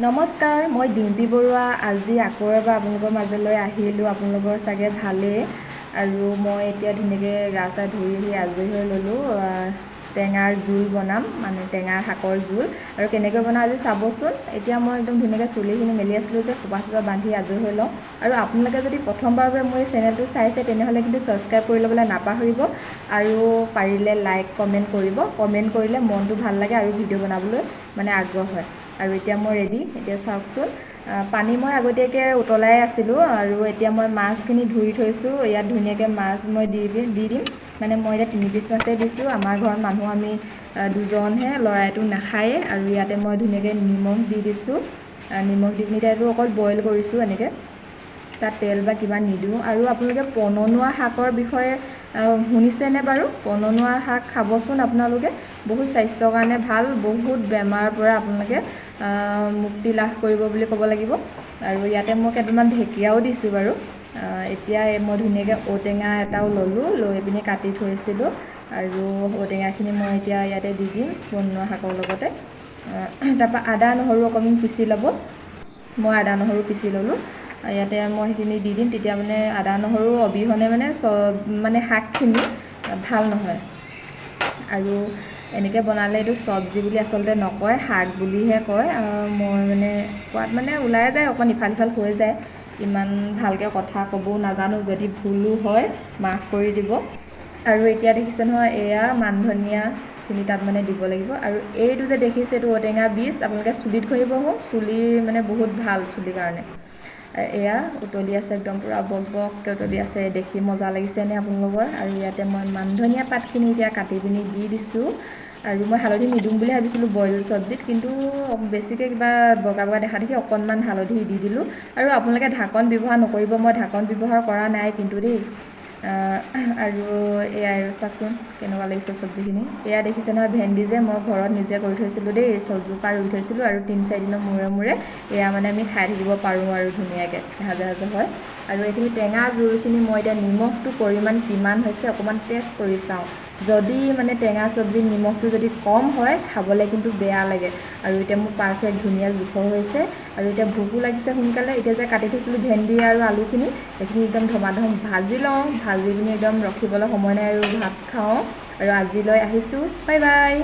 নমস্কাৰ, মই ডিম্পী বৰুৱা। আজি আকৌ এবাৰ আপোনালোকৰ মাজলৈ আহিলোঁ। আপোনালোকৰ চাগে ভালেই। আৰু মই এতিয়া ধুনীয়াকৈ গা চা ধুই আহি আজৰি হৈ ল'লোঁ। টেঙাৰ জোল বনাম, মানে টেঙাৰ শাকৰ জোল। আৰু কেনেকৈ বনাওঁ আজি চাবচোন। এতিয়া মই একদম ধুনীয়াকৈ চুলিখিনি মেলি আছিলোঁ যে খোপা চোপা বান্ধি আজৰি হৈ লওঁ। আৰু আপোনালোকে যদি প্ৰথমবাৰৰ বাবে মোৰ এই চেনেলটো চাইছে তেনেহ'লে কিন্তু ছাবস্ক্ৰাইব কৰি ল'বলৈ নাপাহৰিব। আৰু পাৰিলে লাইক কমেণ্ট কৰিব। কমেণ্ট কৰিলে মনটো ভাল লাগে আৰু ভিডিঅ' বনাবলৈ মানে আগ্ৰহ হয়। আৰু এতিয়া মই ৰেডি। এতিয়া চাওকচোন, পানী মই আগতীয়াকৈ উতলাই আছিলোঁ। আৰু এতিয়া মই মাছখিনি ধুই থৈছোঁ। ইয়াত ধুনীয়াকৈ মাছ মই দি দিম। মানে মই এতিয়া 3 পিচ মাছেই দিছোঁ। আমাৰ ঘৰত মানুহ আমি দুজনহে, ল'ৰাইটো নাখায়েই। আৰু ইয়াতে মই ধুনীয়াকৈ নিমখ দি দিছোঁ। নিমখ দি পিনি এইটো অকল বইল কৰিছোঁ এনেকৈ, তাত তেল বা কিবা নিদিওঁ। আৰু আপোনালোকে পননুৱা শাকৰ বিষয়ে শুনিছেনে বাৰু? পননুৱা শাক খাবচোন আপোনালোকে, বহুত স্বাস্থ্যৰ কাৰণে ভাল, বহুত বেমাৰৰ পৰা আপোনালোকে মুক্তি লাভ কৰিব বুলি ক'ব লাগিব। আৰু ইয়াতে মই কেইটামান ঢেকীয়াও দিছোঁ বাৰু। এতিয়া মই ধুনীয়াকৈ ঔটেঙা এটাও ল'লোঁ, লৈ পিনি কাটি থৈছিলোঁ। আৰু ঔটেঙাখিনি মই এতিয়া ইয়াতে দি দিম পননুৱা শাকৰ লগতে। তাৰপৰা আদা নহৰু অকণমান পিচি ল'ব। মই আদা নহৰু পিচি ল'লোঁ। ইয়াতে মই সেইখিনি দি দিম। তেতিয়া মানে আদা নহৰু অবিহনে মানে শাকখিনি ভাল নহয়। আৰু এনেকৈ বনালে এইটো চব্জি বুলি আচলতে নকয়, শাক বুলিহে কয়। মই মানে কোৱাত মানে ওলাই যায়, অকণ ইফাল সিফাল হৈ যায়। ইমান ভালকৈ কথা ক'বও নাজানো, যদি ভুলো হয় মাফ কৰি দিব। আৰু এতিয়া দেখিছে নহয়, এয়া মান ধনিয়াখিনি তাত মানে দিব লাগিব। আৰু এইটো যে দেখিছে, এইটো ঔটেঙা বীজ, আপোনালোকে চুলিত ঘঁহিব হোক, চুলি মানে বহুত ভাল চুলিৰ কাৰণে। এয়া উতলি আছে, একদম পূৰা বক বককৈ উতলি আছে। দেখি মজা লাগিছেনে আপোনালোকৰ? আৰু ইয়াতে মই মান ধনিয়া পাতখিনি এতিয়া কাটি পিনি দি দিছোঁ। আৰু মই হালধি নিদিওঁ বুলি ভাবিছিলোঁ বইল চব্জিত, কিন্তু বেছিকৈ কিবা বগা বগা দেখা দেখি অকণমান হালধি দি দিলোঁ। আৰু আপোনালোকে ঢাকন ব্যৱহাৰ নকৰিব, মই ঢাকন ব্যৱহাৰ কৰা নাই কিন্তু দেই। আৰু এয়া আৰু চাওকচোন কেনেকুৱা লাগিছে চব্জিখিনি। এয়া দেখিছে নহয়, ভেন্দি যে মই ঘৰত নিজে কৰি থৈছিলোঁ দেই, ছজোপা ৰুই থৈছিলোঁ। আৰু 3-4 দিনৰ মূৰে মূৰে এয়া মানে আমি খাই থাকিব পাৰোঁ আৰু ধুনীয়াকৈ সাজে সাজে হয়। আৰু এইখিনি টেঙা জোলখিনি মই এতিয়া নিমখটো পৰিমাণ কিমান হৈছে অকণমান টেষ্ট কৰি চাওঁ। যদি মানে টেঙা চব্জিত নিমখটো যদি কম হয়, খাবলৈ কিন্তু বেয়া লাগে। আৰু এতিয়া মোৰ পাৰফেক্ট ধুনীয়া জোখৰ হৈছে। আৰু এতিয়া ভোকো লাগিছে সোনকালে। এতিয়া যে কাটি থৈছিলোঁ ভেন্দি আৰু আলুখিনি, সেইখিনি একদম ধমাধম ভাজি লওঁ। ভাজি পিনি একদম ৰখিবলৈ সময় নাই আৰু ভাত খাওঁ। আৰু আজিলৈ আহিছোঁ, বাই বাই।